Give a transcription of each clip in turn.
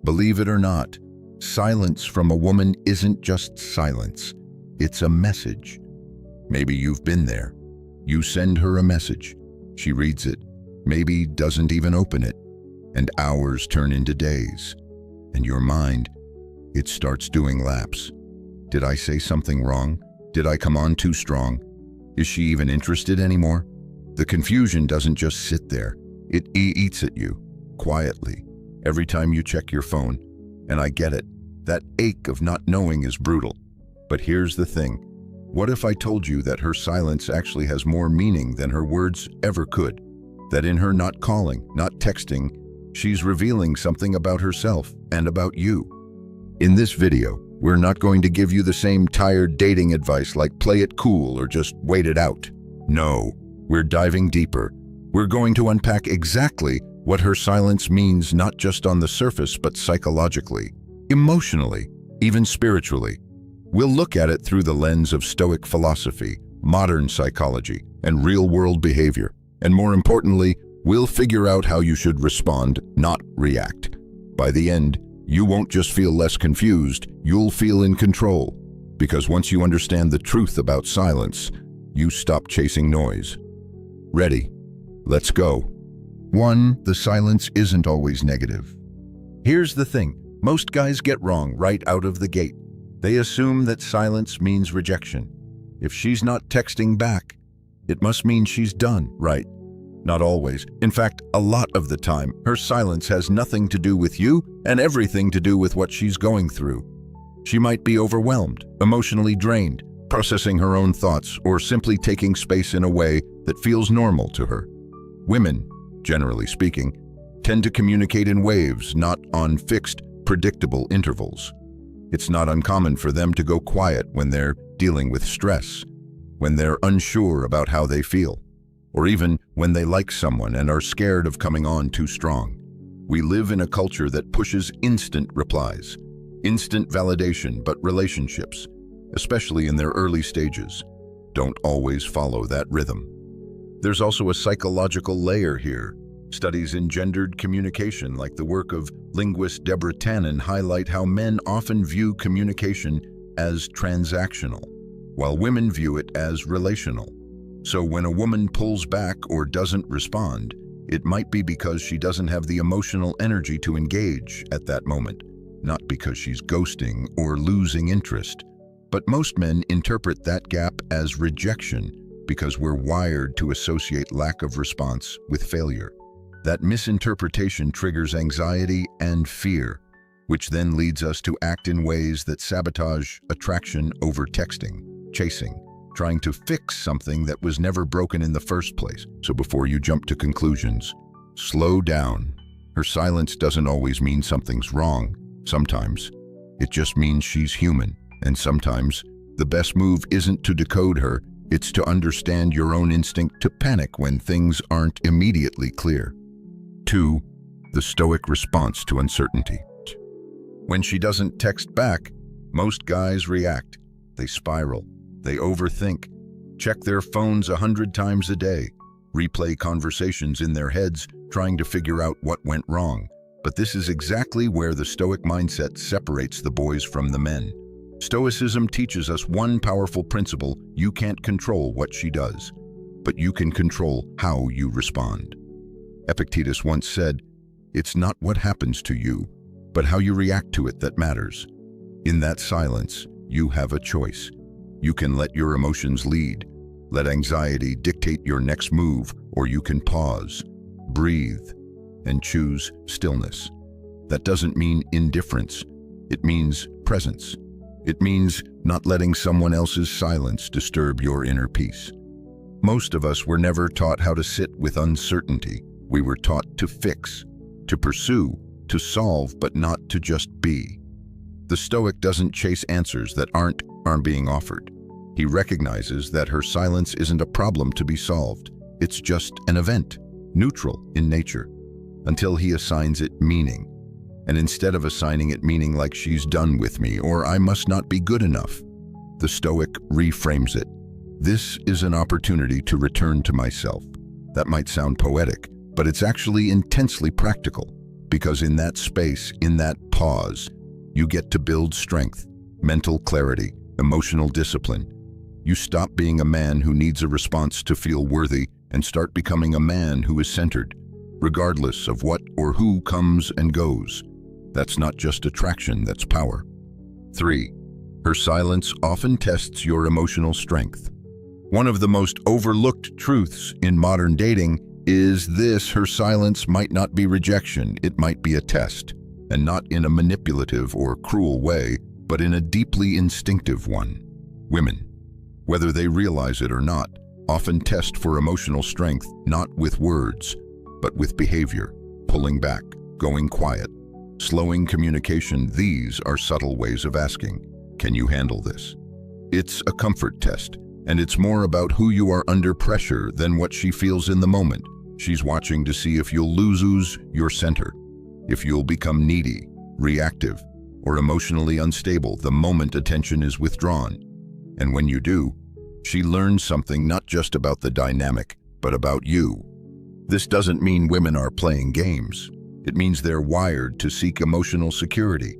Believe it or not, silence from a woman isn't just silence. It's a message. Maybe you've been there. You send her a message. She reads it, maybe doesn't even open it, and hours turn into days. And your mind, it starts doing laps. Did I say something wrong? Did I come on too strong? Is she even interested anymore? The confusion doesn't just sit there. It eats at you, quietly, every time you check your phone. And I get it. That ache of not knowing is brutal. But here's the thing. What if I told you that her silence actually has more meaning than her words ever could? That in her not calling, not texting, she's revealing something about herself and about you. In this video, we're not going to give you the same tired dating advice like play it cool or just wait it out. No, we're diving deeper. We're going to unpack exactly what her silence means, not just on the surface, but psychologically, emotionally, even spiritually. We'll look at it through the lens of Stoic philosophy, modern psychology, and real-world behavior. And more importantly, we'll figure out how you should respond, not react. By the end, you won't just feel less confused, you'll feel in control. Because once you understand the truth about silence, you stop chasing noise. Ready? Let's go. 1. The silence isn't always negative. Here's the thing. Most guys get wrong right out of the gate. They assume that silence means rejection. If she's not texting back, it must mean she's done, right? Not always. In fact, a lot of the time, her silence has nothing to do with you and everything to do with what she's going through. She might be overwhelmed, emotionally drained, processing her own thoughts, or simply taking space in a way that feels normal to her. Women, generally speaking, tend to communicate in waves, not on fixed, predictable intervals. It's not uncommon for them to go quiet when they're dealing with stress, when they're unsure about how they feel, or even when they like someone and are scared of coming on too strong. We live in a culture that pushes instant replies, instant validation, but relationships, especially in their early stages, don't always follow that rhythm. There's also a psychological layer here. Studies in gendered communication, like the work of linguist Deborah Tannen, highlight how men often view communication as transactional, while women view it as relational. So when a woman pulls back or doesn't respond, it might be because she doesn't have the emotional energy to engage at that moment, not because she's ghosting or losing interest. But most men interpret that gap as rejection because we're wired to associate lack of response with failure. That misinterpretation triggers anxiety and fear, which then leads us to act in ways that sabotage attraction over texting, chasing, trying to fix something that was never broken in the first place. So before you jump to conclusions, slow down. Her silence doesn't always mean something's wrong. Sometimes it just means she's human. And sometimes the best move isn't to decode her, it's to understand your own instinct to panic when things aren't immediately clear. 2. The Stoic response to uncertainty. When she doesn't text back, most guys react. They spiral. They overthink. Check their phones 100 times a day. Replay conversations in their heads, trying to figure out what went wrong. But this is exactly where the Stoic mindset separates the boys from the men. Stoicism teaches us one powerful principle: you can't control what she does, but you can control how you respond. Epictetus once said, "It's not what happens to you, but how you react to it that matters." In that silence, you have a choice. You can let your emotions lead, let anxiety dictate your next move, or you can pause, breathe, and choose stillness. That doesn't mean indifference. It means presence. It means not letting someone else's silence disturb your inner peace. Most of us were never taught how to sit with uncertainty. We were taught to fix, to pursue, to solve, but not to just be. The Stoic doesn't chase answers that aren't being offered. He recognizes that her silence isn't a problem to be solved. It's just an event, neutral in nature, until he assigns it meaning. And instead of assigning it meaning like she's done with me or I must not be good enough, the Stoic reframes it. This is an opportunity to return to myself. That might sound poetic, but it's actually intensely practical, because in that space, in that pause, you get to build strength, mental clarity, emotional discipline. You stop being a man who needs a response to feel worthy and start becoming a man who is centered, regardless of what or who comes and goes. That's not just attraction, that's power. 3. Her silence often tests your emotional strength. One of the most overlooked truths in modern dating is this: her silence might not be rejection, it might be a test, and not in a manipulative or cruel way, but in a deeply instinctive one. Women, whether they realize it or not, often test for emotional strength not with words, but with behavior, pulling back, going quiet, slowing communication. These are subtle ways of asking, can you handle this? It's a comfort test, and it's more about who you are under pressure than what she feels in the moment. She's watching to see if you'll lose your center, if you'll become needy, reactive, or emotionally unstable the moment attention is withdrawn. And when you do, she learns something not just about the dynamic, but about you. This doesn't mean women are playing games. It means they're wired to seek emotional security,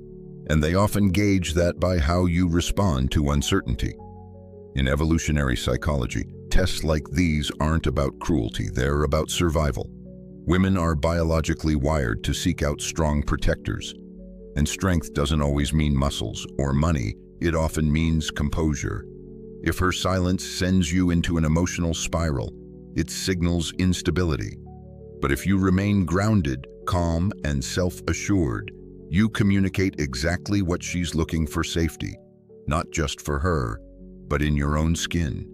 and they often gauge that by how you respond to uncertainty. In evolutionary psychology, tests like these aren't about cruelty, they're about survival. Women are biologically wired to seek out strong protectors, and strength doesn't always mean muscles or money, it often means composure. If her silence sends you into an emotional spiral, it signals instability. But if you remain grounded, calm, and self-assured, you communicate exactly what she's looking for: safety, not just for her, but in your own skin.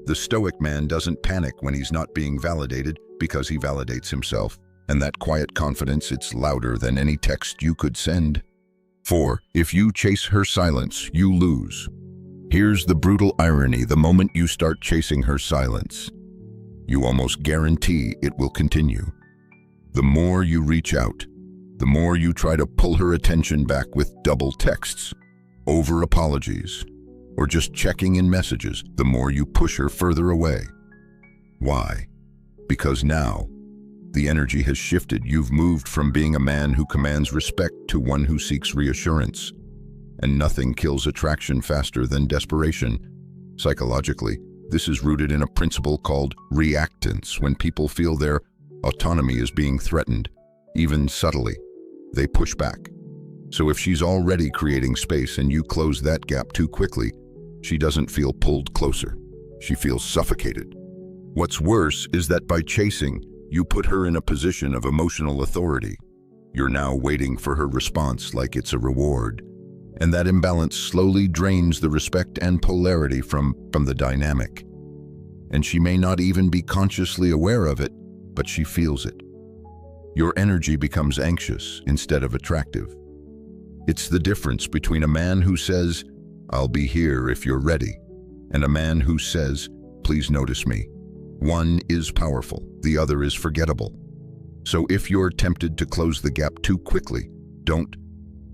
The Stoic man doesn't panic when he's not being validated because he validates himself, and that quiet confidence, it's louder than any text you could send. 4. If you chase her silence, you lose. Here's the brutal irony: the moment you start chasing her silence, you almost guarantee it will continue. The more you reach out, the more you try to pull her attention back with double texts, over apologies, or just checking in messages, the more you push her further away. Why? Because now, the energy has shifted. You've moved from being a man who commands respect to one who seeks reassurance. And nothing kills attraction faster than desperation. Psychologically, this is rooted in a principle called reactance. When people feel their autonomy is being threatened, even subtly, they push back. So if she's already creating space and you close that gap too quickly, she doesn't feel pulled closer. She feels suffocated. What's worse is that by chasing, you put her in a position of emotional authority. You're now waiting for her response like it's a reward. And that imbalance slowly drains the respect and polarity from the dynamic. And she may not even be consciously aware of it, but she feels it. Your energy becomes anxious instead of attractive. It's the difference between a man who says, "I'll be here if you're ready," and a man who says, "Please notice me." One is powerful, the other is forgettable. So if you're tempted to close the gap too quickly, don't.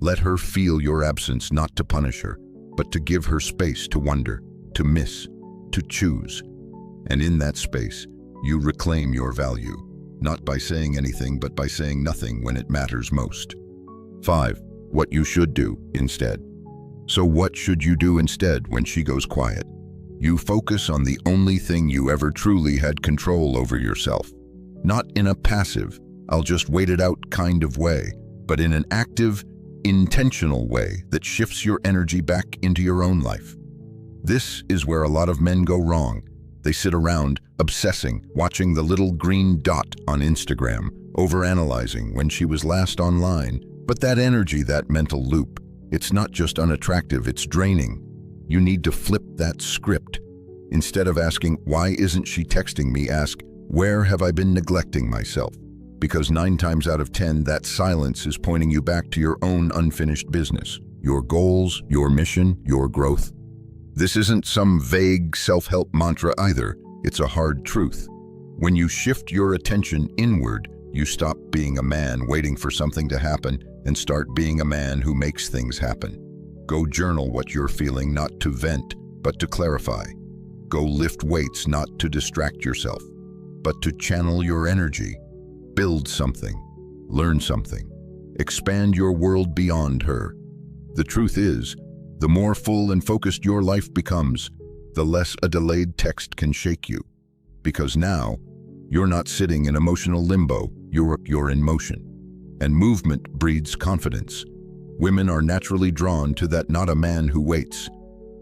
Let her feel your absence, not to punish her, but to give her space to wonder, to miss, to choose. And in that space, you reclaim your value, not by saying anything, but by saying nothing when it matters most. 5. What you should do instead. So what should you do instead when she goes quiet? You focus on the only thing you ever truly had control over: yourself. Not in a passive, "I'll just wait it out" kind of way, but in an active, intentional way that shifts your energy back into your own life. This is where a lot of men go wrong. They sit around, obsessing, watching the little green dot on Instagram, overanalyzing when she was last online. But that energy, that mental loop, it's not just unattractive, it's draining. You need to flip that script. Instead of asking, "Why isn't she texting me?" ask, "Where have I been neglecting myself?" Because 9 times out of 10, that silence is pointing you back to your own unfinished business, your goals, your mission, your growth. This isn't some vague self-help mantra either. It's a hard truth. When you shift your attention inward, you stop being a man waiting for something to happen and start being a man who makes things happen. Go journal what you're feeling, not to vent, but to clarify. Go lift weights, not to distract yourself, but to channel your energy. Build something, learn something, Expand your world beyond her. The truth is, the more full and focused your life becomes, the less a delayed text can shake you. Because now, you're not sitting in emotional limbo, you're in motion. And movement breeds confidence. Women are naturally drawn to that, not a man who waits,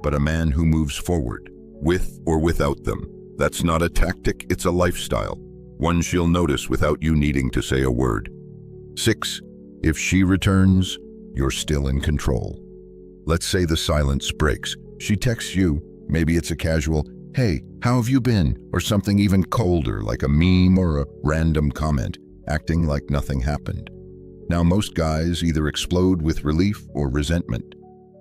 but a man who moves forward, with or without them. That's not a tactic, it's a lifestyle. One she'll notice without you needing to say a word. 6. If she returns, you're still in control. Let's say the silence breaks. She texts you, maybe it's a casual, "Hey, how have you been?" or something even colder, like a meme or a random comment, acting like nothing happened. Now most guys either explode with relief or resentment.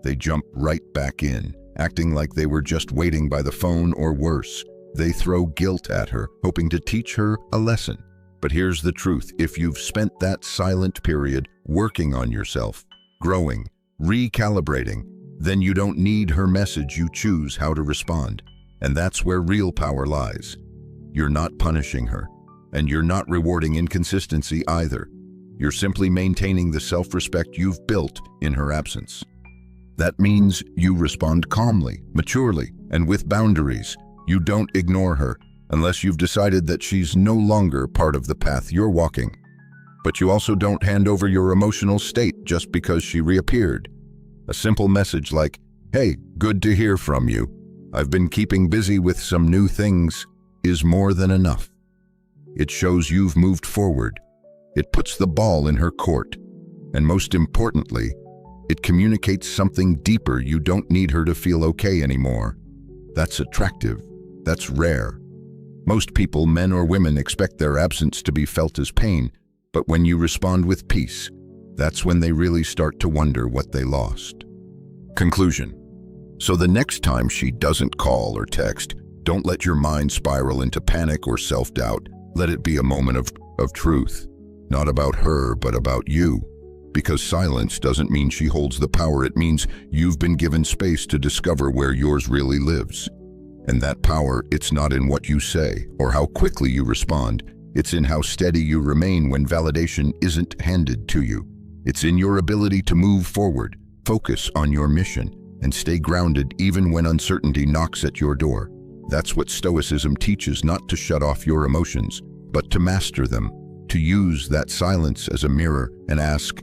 They jump right back in, acting like they were just waiting by the phone, or worse, they throw guilt at her, hoping to teach her a lesson. But here's the truth: if you've spent that silent period working on yourself, growing, recalibrating, then you don't need her message, you choose how to respond. And that's where real power lies. You're not punishing her, and you're not rewarding inconsistency either. You're simply maintaining the self-respect you've built in her absence. That means you respond calmly, maturely, and with boundaries. You don't ignore her, unless you've decided that she's no longer part of the path you're walking. But you also don't hand over your emotional state just because she reappeared. A simple message like, "Hey, good to hear from you. I've been keeping busy with some new things," is more than enough. It shows you've moved forward. It puts the ball in her court. And most importantly, it communicates something deeper: you don't need her to feel okay anymore. That's attractive. That's rare. Most people, men or women, expect their absence to be felt as pain, but when you respond with peace, that's when they really start to wonder what they lost. Conclusion. So the next time she doesn't call or text, don't let your mind spiral into panic or self-doubt. Let it be a moment of truth. Not about her, but about you. Because silence doesn't mean she holds the power. It means you've been given space to discover where yours really lives. And that power, it's not in what you say or how quickly you respond. It's in how steady you remain when validation isn't handed to you. It's in your ability to move forward, focus on your mission, and stay grounded even when uncertainty knocks at your door. That's what Stoicism teaches: not to shut off your emotions, but to master them, to use that silence as a mirror and ask,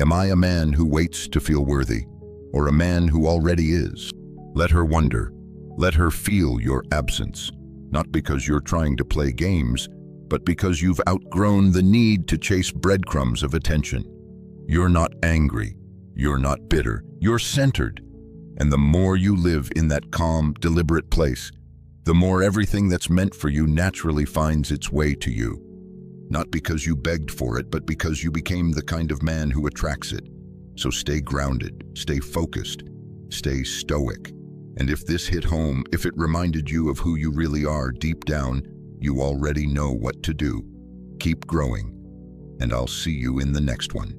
"Am I a man who waits to feel worthy, or a man who already is?" Let her wonder. Let her feel your absence, not because you're trying to play games, but because you've outgrown the need to chase breadcrumbs of attention. You're not angry. You're not bitter. You're centered. And the more you live in that calm, deliberate place, the more everything that's meant for you naturally finds its way to you. Not because you begged for it, but because you became the kind of man who attracts it. So stay grounded, stay focused, stay stoic. And if this hit home, if it reminded you of who you really are deep down, you already know what to do. Keep growing, and I'll see you in the next one.